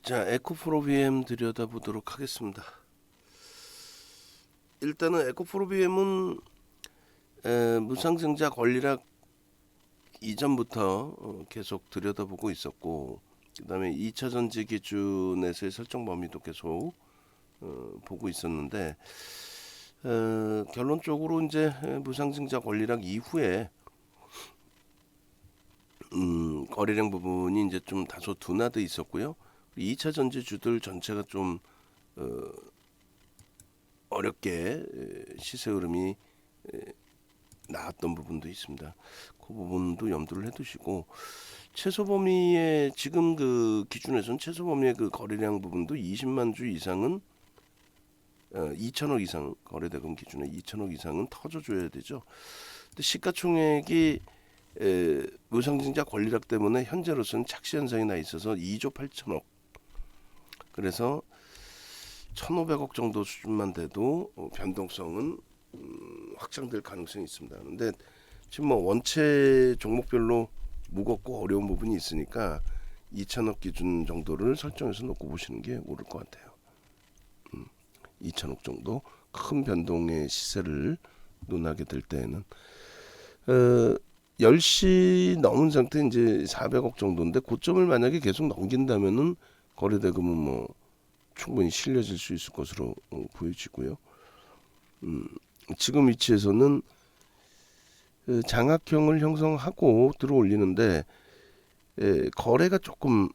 자, 에코프로비엠 들여다보도록 하겠습니다. 일단은 에코프로비엠은 무상증자 권리락 이전부터 계속 들여다보고 있었고, 그 다음에 2차 전지 기준에서의 설정 범위도 계속 보고 있었는데, 결론적으로 이제 무상증자 권리락 이후에 거래량 부분이 이제 좀 다소 둔화돼 있었고요. 2차 전지주들 전체가 좀 어렵게 시세 흐름이 나왔던 부분도 있습니다. 그 부분도 염두를 해두시고, 최소 범위의 지금 그 기준에서는 최소 범위의 그 거래량 부분도 20만 주 이상은 2천억 이상 거래대금 기준에 2천억 이상은 터져줘야 되죠. 근데 시가총액이 무상증자 권리락 때문에 현재로서는 착시 현상이 나 있어서 2조 8천억. 그래서 1,500억 정도 수준만 돼도 변동성은 확장될 가능성이 있습니다. 그런데 지금 뭐 원체 종목별로 무겁고 어려운 부분이 있으니까 2천억 기준 정도를 설정해서 놓고 보시는 게 옳을 것 같아요. 2천억 정도 큰 변동의 시세를 논하게 될 때에는 10시 넘은 상태 이제 400억 정도인데 고점을 만약에 계속 넘긴다면은 거래대금은 뭐 충분히 실려질 수 있을 것으로 보여지고요. 지금 위치에서는 장악형을 형성하고 들어올리는데 거래가 조금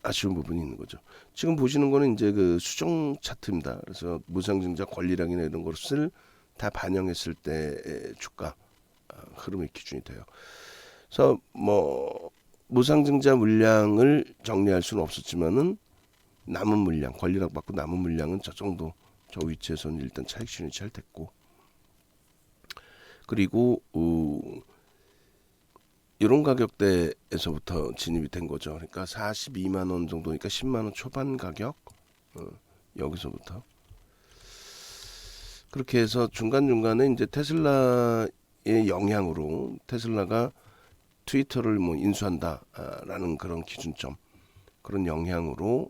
아쉬운 부분이 있는 거죠. 지금 보시는 거는 이제 그 수정 차트입니다. 그래서 무상증자 권리량이나 이런 것을 다 반영했을 때 주가 흐름의 기준이 돼요. 그래서 뭐 무상증자 물량을 정리할 수는 없었지만은 남은 물량, 권리락 받고 남은 물량은 저 정도, 저 위치에서는 일단 차익 실현이 잘 됐고, 그리고 이런 가격대에서부터 진입이 된 거죠. 그러니까 42만 원 정도니까 10만 원 초반 가격 여기서부터 그렇게 해서 중간 중간에 이제 테슬라의 영향으로 테슬라가 트위터를 뭐 인수한다라는 그런 기준점, 그런 영향으로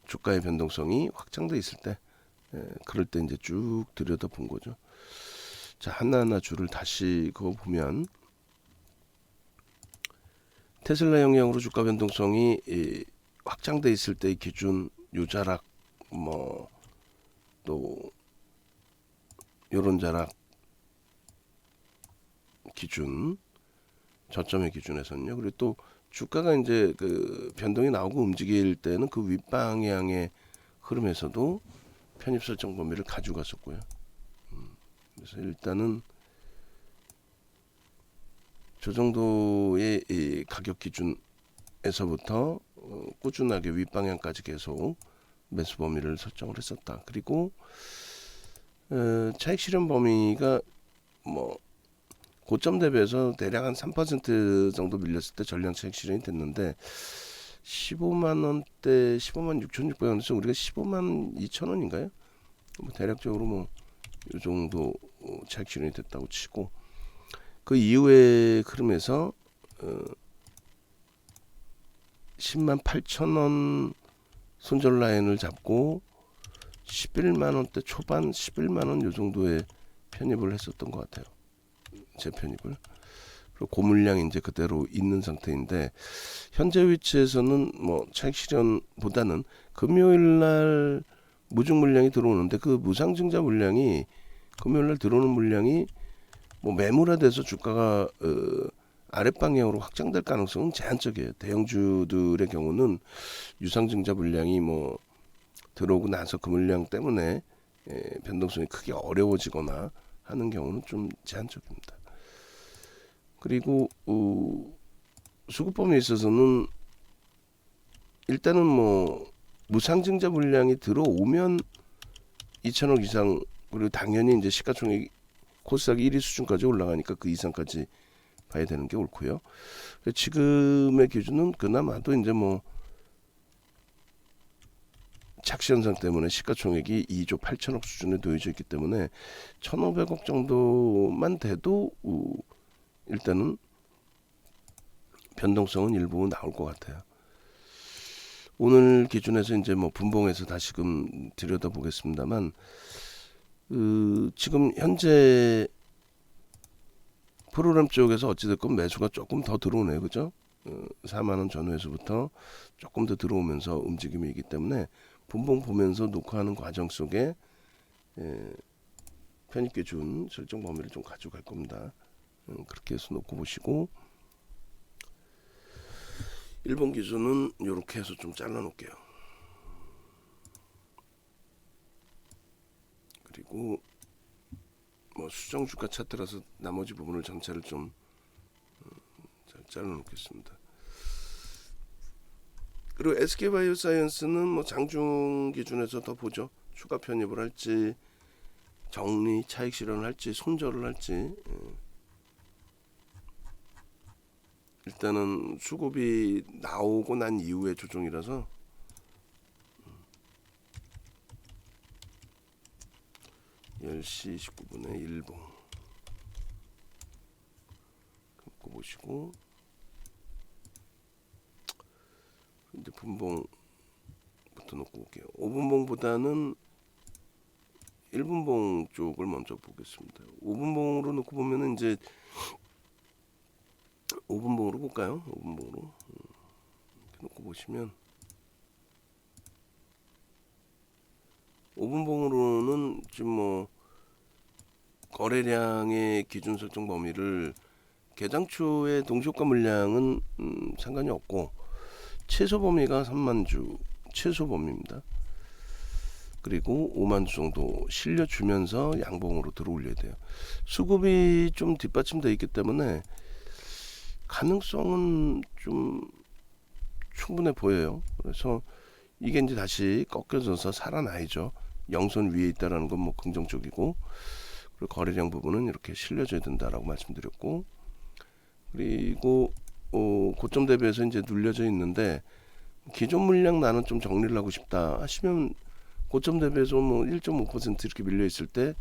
주가의 변동성이 확장돼 있을 때, 그럴 때 이제 쭉 들여다 본 거죠. 자, 하나하나 줄을 다시 그거 보면 테슬라 영향으로 주가 변동성이 확장돼 있을 때의 기준 요자락 뭐 또 요런 자락 기준 저점의 기준에서는요. 그리고 또 주가가 이제 그 변동이 나오고 움직일 때는 그 윗방향의 흐름에서도 편입 설정 범위를 가지고 갔었고요. 그래서 일단은 저 정도의 이 가격 기준에서부터 꾸준하게 윗방향까지 계속 매수 범위를 설정을 했었다. 그리고 차익 실현 범위가 뭐 고점 대비해서 대략 한 3% 정도 밀렸을 때 전량 차익 실현이 됐는데 15만 원대 15만 6,600원에서 우리가 15만 2천 원인가요? 뭐 대략적으로 뭐 이 정도 차익 실현이 됐다고 치고, 그 이후의 흐름에서 10만 8천 원 손절 라인을 잡고 11만 원대 초반 11만 원 요 정도의 편입을 했었던 것 같아요. 재편입을. 그리고 고물량이 이제 그대로 있는 상태인데 현재 위치에서는 뭐 차익 실현보다는 금요일 날 무중 물량이 들어오는데 그 무상증자 물량이 금요일 날 들어오는 물량이 뭐 매물화돼서 주가가 아랫방향으로 확장될 가능성은 제한적이에요. 대형주들의 경우는 유상증자 물량이 뭐 들어오고 나서 그 물량 때문에 변동성이 크게 어려워지거나 하는 경우는 좀 제한적입니다. 그리고 수급 범위에 있어서는 일단은 뭐 무상증자 물량이 들어오면 2천억 이상, 그리고 당연히 이제 시가총액 코스닥 1위 수준까지 올라가니까 그 이상까지 봐야 되는 게 옳고요. 지금의 기준은 그나마도 이제 뭐 착시 현상 때문에 시가총액이 2조 8천억 수준에 놓여져 있기 때문에 1,500억 정도만 돼도 일단은 변동성은 일부 나올 것 같아요. 오늘 기준에서 이제 뭐 분봉에서 다시금 들여다보겠습니다만 지금 현재 프로그램 쪽에서 어찌됐건 매수가 조금 더 들어오네요. 그죠? 4만원 전후에서부터 조금 더 들어오면서 움직임이 있기 때문에 분봉 보면서 녹화하는 과정 속에 편입기준 설정 범위를 좀 가져갈 겁니다. 그렇게 해서 놓고 보시고, 일본 기준은 이렇게 해서 좀 잘라 놓을게요. 그리고 뭐 수정 주가 차트라서 나머지 부분을 전체를 좀 잘 잘라 놓겠습니다. 그리고 SK바이오사이언스는 뭐 장중 기준에서 더 보죠. 추가 편입을 할지, 정리 차익 실현을 할지, 손절을 할지. 일단은 수급이 나오고 난 이후의 조정이라서 10시 19분에 일봉 갖고 보시고, 이제 분봉부터 놓고 볼게요. 5분봉보다는 1분봉 쪽을 먼저 보겠습니다. 5분봉으로 놓고 보면은 이제 5분봉으로 볼까요? 5분봉으로 이렇게 놓고 보시면 5분봉으로는 지금 뭐 거래량의 기준 설정 범위를 개장 초의 동시효과 물량은 상관이 없고 최소 범위가 3만 주 최소 범위입니다. 그리고 5만 주 정도 실려주면서 양봉으로 들어올려야 돼요. 수급이 좀 뒷받침되어 있기 때문에 가능성은 좀 충분해 보여요. 그래서 이게 이제 다시 꺾여져서 살아나야죠. 영선 위에 있다라는 건 뭐 긍정적이고, 그리고 거래량 부분은 이렇게 실려줘야 된다라고 말씀드렸고, 그리고 고점 대비해서 이제 눌려져 있는데 기존 물량 나는 좀 정리를 하고 싶다 하시면 고점 대비해서 뭐 1.5% 이렇게 밀려 있을 때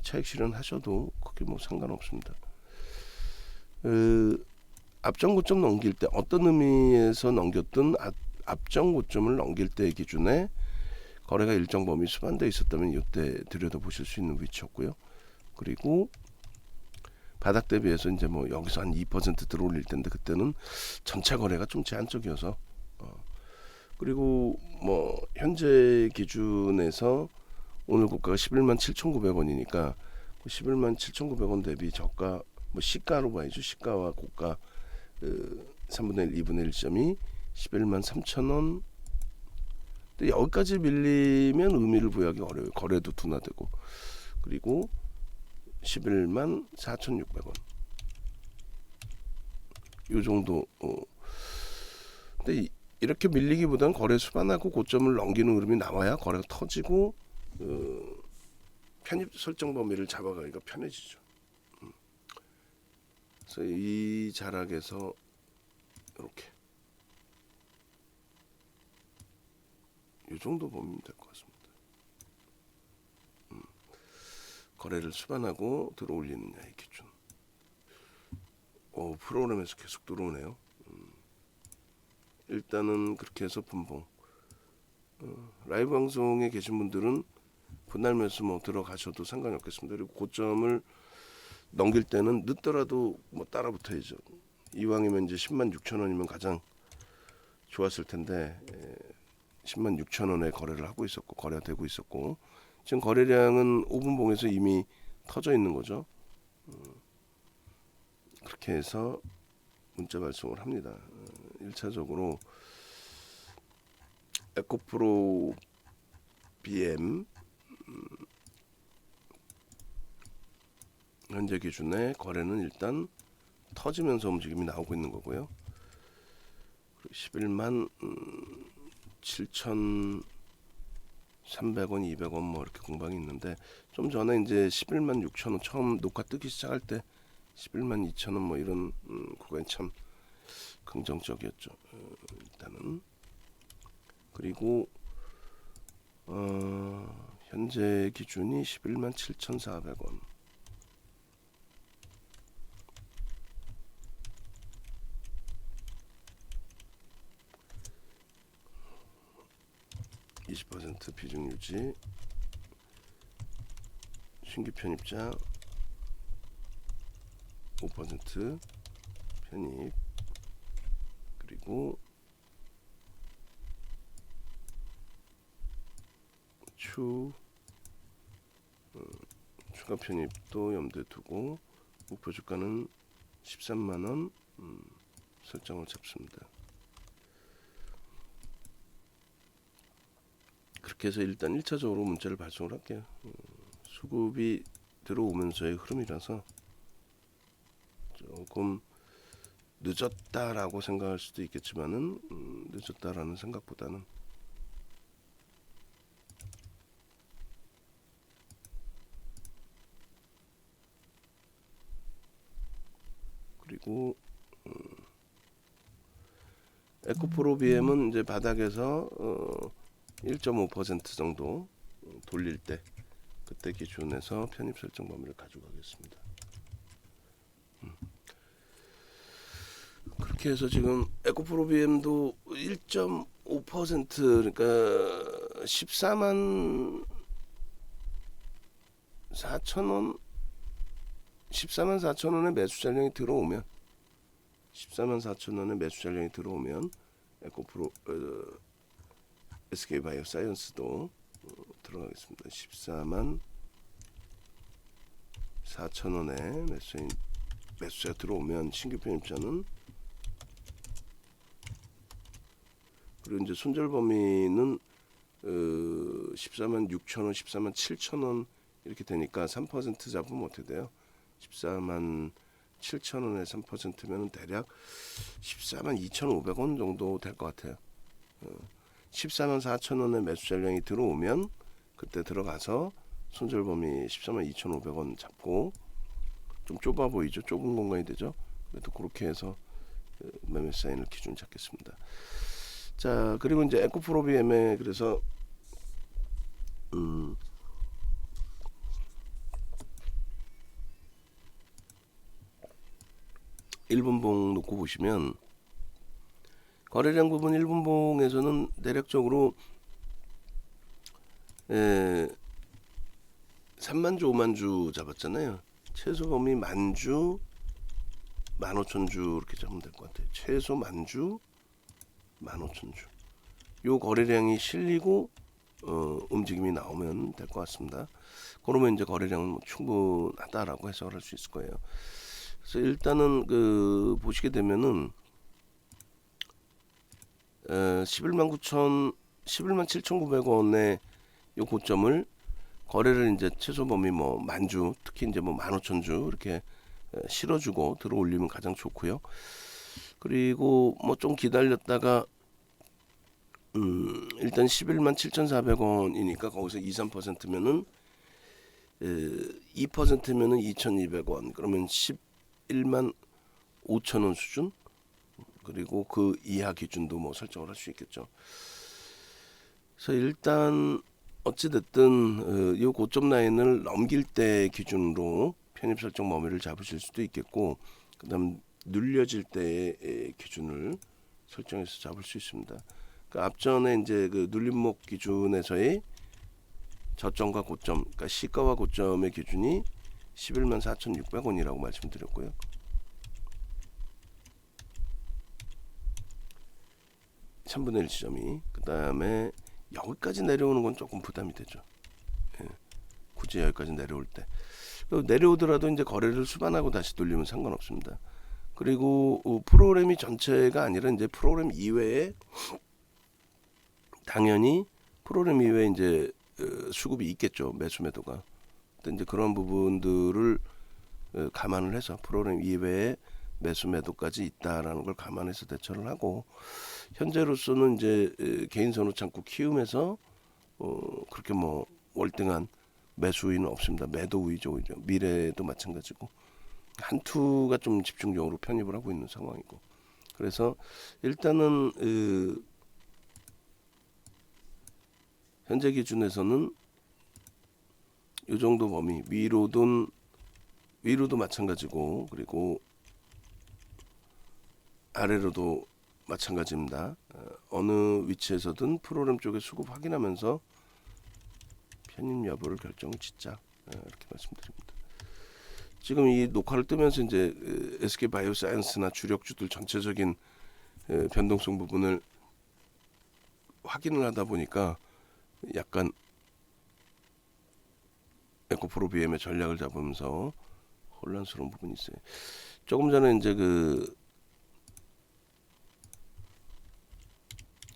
차익 실현하셔도 그게 뭐 상관없습니다. 앞전 고점 넘길 때 어떤 의미에서 넘겼든 앞전 고점을 넘길 때 기준에 거래가 일정 범위 수반되어 있었다면 이때 들여다 보실 수 있는 위치였고요. 그리고 바닥 대비해서 이제 뭐 여기서 한 2% 들어올릴 텐데 그때는 전체 거래가 좀 제한적이어서 그리고 뭐 현재 기준에서 오늘 고가가 11만 7,900원이니까 11만 7,900원 대비 저가 뭐 시가로 봐야죠. 시가와 고가 3분의 1, 2분의 1점이 11만 3천원. 근데 여기까지 밀리면 의미를 부여하기 어려워요. 거래도 둔화되고. 그리고 11만 4,600원. 요 정도. 근데 이렇게 밀리기보다는 거래 수반하고 고점을 넘기는 흐름이 나와야 거래가 터지고 편입 설정 범위를 잡아가기가 편해지죠. 그래서 이 자락에서 이렇게 이 정도 보면 될 것 같습니다. 거래를 수반하고 들어올리느냐의 기준. 프로그램에서 계속 들어오네요. 일단은 그렇게 해서 분봉. 라이브 방송에 계신 분들은 분할 매수 뭐 들어가셔도 상관이 없겠습니다. 그리고 고점을 넘길 때는 늦더라도 뭐 따라 붙어야죠. 이왕이면 이제 10만 6천 원이면 가장 좋았을 텐데 10만 6천 원에 거래를 하고 있었고 거래가 되고 있었고 지금 거래량은 5분봉에서 이미 터져 있는 거죠. 그렇게 해서 문자 발송을 합니다. 1차적으로 에코프로 BM 현재 기준의 거래는 일단 터지면서 움직임이 나오고 있는 거고요. 11만 7,300원, 200원 뭐 이렇게 공방이 있는데 좀 전에 이제 11만 6천원 처음 녹화 뜨기 시작할 때 11만 2천원 뭐 이런 구간이 참 긍정적이었죠. 일단은 그리고 현재 기준이 11만 7,400원. 20% 비중 유지, 신규 편입자 5% 편입, 그리고 추가 편입도 염두에 두고 목표 주가는 13만원 설정을 잡습니다. 그렇게 해서 일단 1차적으로 문자를 발송을 할게요. 수급이 들어오면서의 흐름이라서 조금 늦었다라고 생각할 수도 있겠지만은 늦었다라는 생각보다는 그리고 에코프로 BM은 이제 바닥에서 1.5% 정도 돌릴 때 그때 기준에서 편입 설정 범위를 가져가겠습니다. 그렇게 해서 지금 에코프로 BM도 1.5% 그러니까 14만 4천원 14만 4천원의 매수 잔량이 들어오면 14만 4천원의 매수 잔량이 들어오면 에코프로 SK바이오사이언스도 들어가겠습니다. 14만 4천원의 매수가 들어오면 신규 편입자는, 그리고 이제 손절 범위는 14만 6천원, 14만 7천원 이렇게 되니까 3% 잡으면 어떻게 돼요? 14만 7천원에 3%면 대략 14만 2,500원 정도 될 것 같아요. 14만 4천원의 매수 잔량이 들어오면 그때 들어가서 손절 범위 14만 2,500원 잡고, 좀 좁아 보이죠? 좁은 공간이 되죠? 그래도 그렇게 해서 매매 사인을 기준 잡겠습니다. 자, 그리고 이제 에코프로 BM에 그래서 1분봉 놓고 보시면 거래량 부분 1분봉에서는 대략적으로 3만주 5만주 잡았잖아요. 최소 범위 만주 15,000주 이렇게 잡으면 될 것 같아요. 최소 만주 15,000주 요 거래량이 실리고 움직임이 나오면 될 것 같습니다. 그러면 이제 거래량은 뭐 충분하다라고 해석할 수 있을 거예요. 그래서 일단은 보시게 되면은 11만 7,900원의 요 고점을 거래를 이제 최소 범위 뭐 만주, 특히 이제 뭐 15,000주 이렇게 실어주고 들어 올리면 가장 좋고요. 그리고 뭐 좀 기다렸다가 일단 11만 7,400원이니까 거기서 2, 3%면은 2%면은 2,200원, 그러면 11만 5천원 수준, 그리고 그 이하 기준도 뭐 설정을 할 수 있겠죠. 그래서 일단 어찌됐든 이 고점 라인을 넘길 때 기준으로 편입 설정 범위를 잡으실 수도 있겠고, 그 다음 눌려질 때의 기준을 설정해서 잡을 수 있습니다. 그 앞전에 이제 그 눌림목 기준에서의 저점과 고점, 그러니까 시가와 고점의 기준이 11만 4,600원이라고 말씀드렸고요. (3분의 1) 지점이, 그 다음에 여기까지 내려오는 건 조금 부담이 되죠. 예, 굳이 여기까지 내려올 때 내려오더라도 이제 거래를 수반하고 다시 돌리면 상관없습니다. 그리고 프로그램이 전체가 아니라 이제 프로그램 이외에 당연히 프로그램 이외에 이제 수급이 있겠죠. 매수 매도가. 근데 이제 그런 부분들을 감안을 해서 프로그램 이외에 매수 매도까지 있다라는 걸 감안해서 대처를 하고, 현재로서는 이제 개인 선호 창구 키움에서 그렇게 뭐 월등한 매수 우위는 없습니다. 매도 우위죠, 오히려. 미래도 마찬가지고 한투가 좀 집중적으로 편입을 하고 있는 상황이고, 그래서 일단은 현재 기준에서는 이 정도 범위, 위로도 마찬가지고, 그리고 아래로도 마찬가지입니다. 어느 위치에서든 프로그램 쪽에 수급 확인하면서 편입 여부를 결정을 짓자, 이렇게 말씀드립니다. 지금 이 녹화를 뜨면서 이제 SK 바이오사이언스나 주력주들 전체적인 변동성 부분을 확인을 하다 보니까 약간 에코프로 BM의 전략을 잡으면서 혼란스러운 부분이 있어요. 조금 전에 이제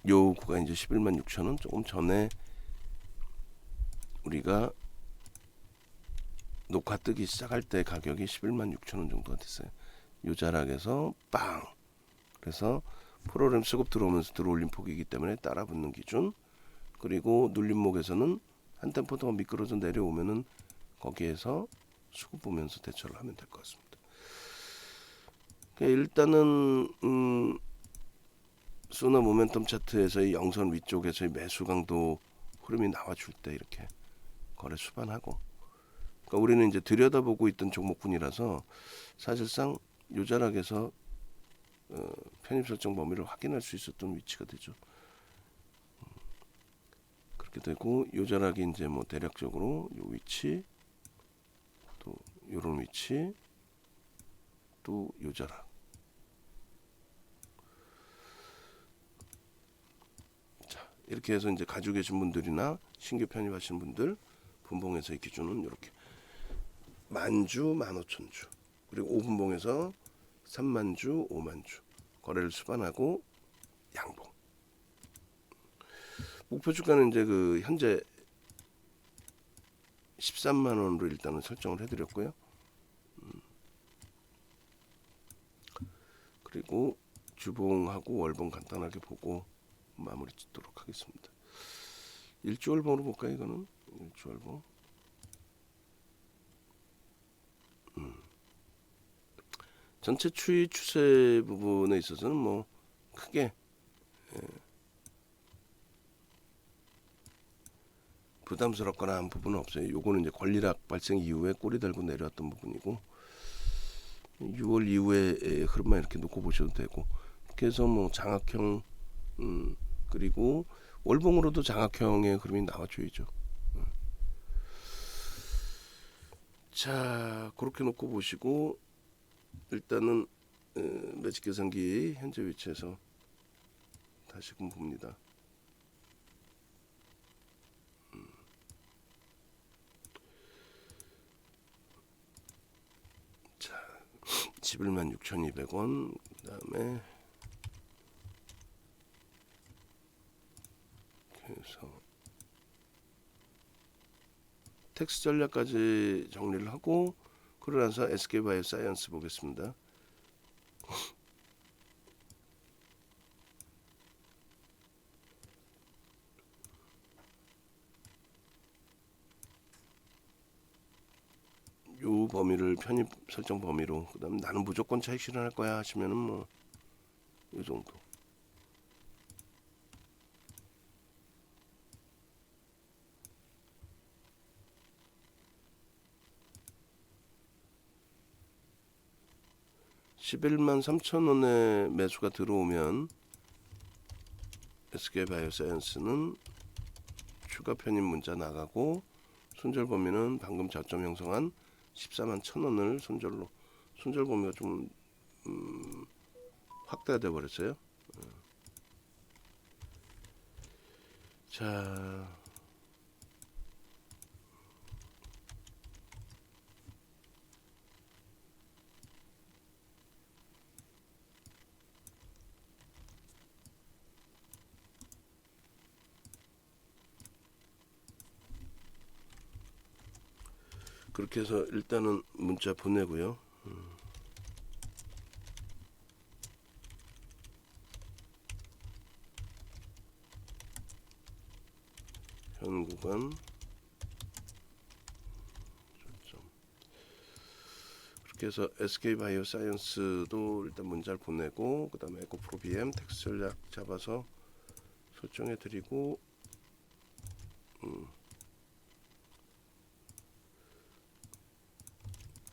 요 구간 이제 11만 6천 원, 조금 전에 우리가 녹화 뜨기 시작할 때 가격이 11만 6천 원 정도가 됐어요. 요 자락에서 빵. 그래서 프로그램 수급 들어오면서 들어올린 폭이기 때문에 따라 붙는 기준. 그리고 눌림목에서는 한 템포 더 미끄러져 내려오면은 거기에서 수급 보면서 대처를 하면 될 것 같습니다. 일단은 소나 모멘텀 차트에서의 영선 위쪽에서의 매수 강도 흐름이 나와줄 때 이렇게 거래 수반하고, 그러니까 우리는 이제 들여다보고 있던 종목군이라서 사실상 요 자락에서 편입 설정 범위를 확인할 수 있었던 위치가 되죠. 그렇게 되고 요 자락이 이제 뭐 대략적으로 요 위치, 또 요런 위치, 또 요 자락. 자, 이렇게 해서 이제 가지고 계신 분들이나 신규 편입하신 분들 분봉에서의 기준은 이렇게 만주, 15,000주, 그리고 5분봉에서 3만주, 5만주 거래를 수반하고 양봉. 목표 주가는 이제 현재 13만 원으로 일단은 설정을 해드렸고요. 그리고 주봉하고 월봉 간단하게 보고 마무리 짓도록 하겠습니다. 일주월봉으로 볼까요? 이거는 일주월봉. 전체 추이 추세 부분에 있어서는 뭐 크게 부담스럽거나 한 부분은 없어요. 요거는 이제 권리락 발생 이후에 꼬리 달고 내려왔던 부분이고, 6월 이후의 흐름만 이렇게 놓고 보셔도 되고, 그래서 뭐 장악형, 그리고 월봉으로도 장악형의 흐름이 나와줘야죠. 자, 그렇게 놓고 보시고 일단은 매직 계산기 현재 위치에서 다시금 봅니다. 자, 11만 6,200원, 그 다음에 그래서 텍스 전략까지 정리를 하고, 그러고 나서 SK바이오사이언스 보겠습니다. 요 범위를 편입 설정 범위로, 그다음 나는 무조건 차익 실현할 거야 하시면은 뭐 요 정도. (11만 3천 원에 매수가 들어오면 SK바이오사이언스는 추가 편입 문자 나가고, 손절 범위는 방금 저점 형성한 14만 1,000원을 손절 범위가 좀 확대가 돼 버렸어요. 자, 그렇게 해서 일단은 문자 보내고요. 현 구간 그렇게 해서 SK바이오사이언스도 일단 문자를 보내고, 그 다음에 에코프로 BM 텍스 전략 잡아서 설정해 드리고,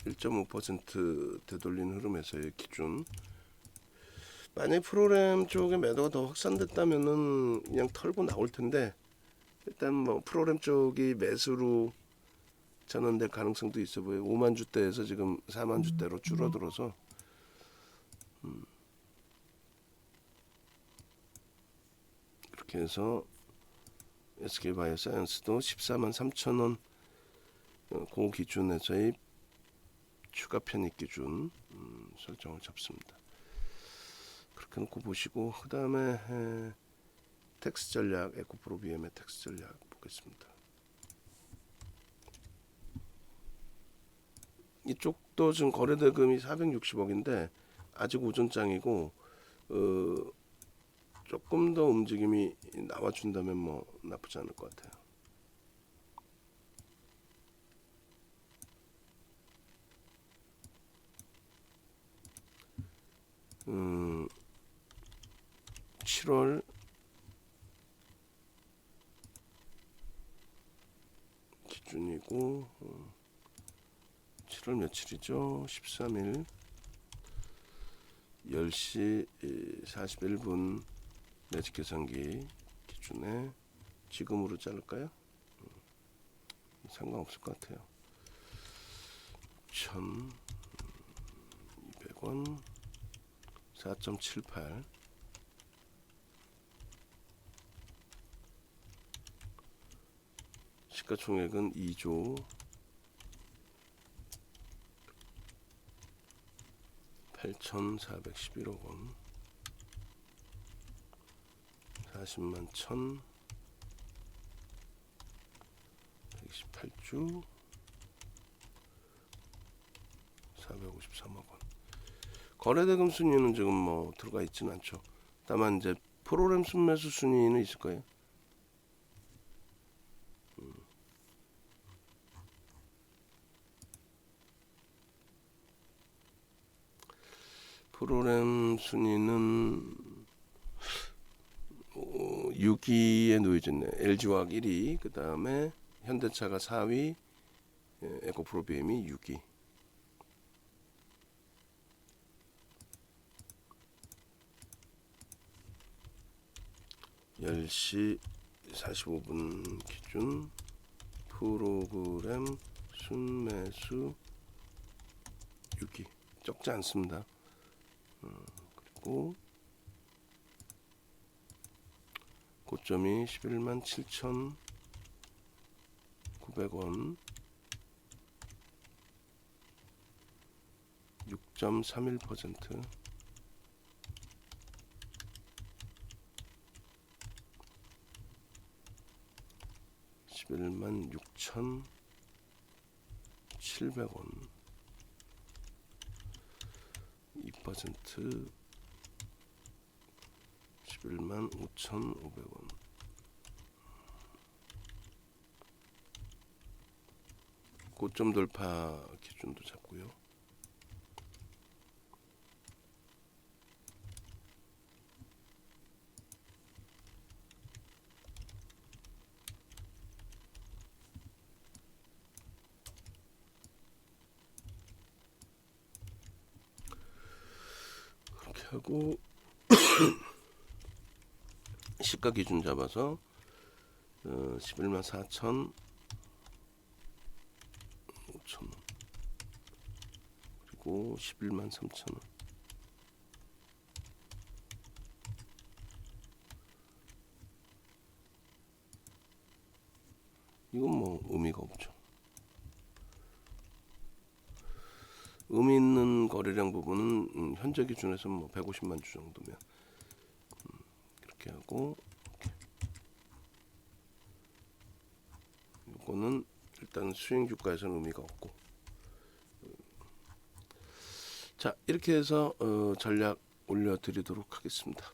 1.5% 되돌린 흐름에서의 기준, 만약 프로그램 쪽에 매도가 더 확산됐다면은 그냥 털고 나올 텐데, 일단 뭐 프로그램 쪽이 매수로 전환될 가능성도 있어 보여요. 5만 주대에서 지금 4만 주대로 줄어들어서 그렇게 해서 SK바이오사이언스도 14만 3천 원 그 기준에서의 추가 편입 기준 설정을 잡습니다. 그렇게 놓고 보시고, 그 다음에 텍스 전략, 에코프로 BM의 텍스 전략 보겠습니다. 이쪽도 지금 거래대금이 460억인데 아직 오전장이고, 조금 더 움직임이 나와준다면 뭐 나쁘지 않을 것 같아요. 음, 7월 기준이고 7월 며칠이죠? 13일 10시 41분 매직 계산기 기준에 지금으로 자를까요? 상관없을 것 같아요. 1,200원 4.78 시가총액은 2조 8,411억 원 40만 1,128주 453억 원. 거래대금 순위는 지금 뭐 들어가 있지는 않죠. 다만 이제 프로그램 순매수 순위는 있을 거예요. 프로그램 순위는 6위에 놓여있네. LG화학 1위, 그 다음에 현대차가 4위, 에코프로 BM이 6위. (10시 45분) 기준 프로그램 순매수 6위. 적지 않습니다. 그리고 고점이 11만 7,900원 6.31% 11만 6,700원 2% 11만 5,500원 고점 돌파 기준도 잡고요. 그렇게 하고 시가 기준 잡아서 11만 4천 5천원 그리고 11만 3천원 이건 뭐 의미가 없죠. 의미 있는 거래량 부분은 현재 기준에서 뭐 150만 주 정도면 그렇게 하고, 이거는 일단 수익 주가에서는 의미가 없고, 자 이렇게 해서 전략 올려드리도록 하겠습니다.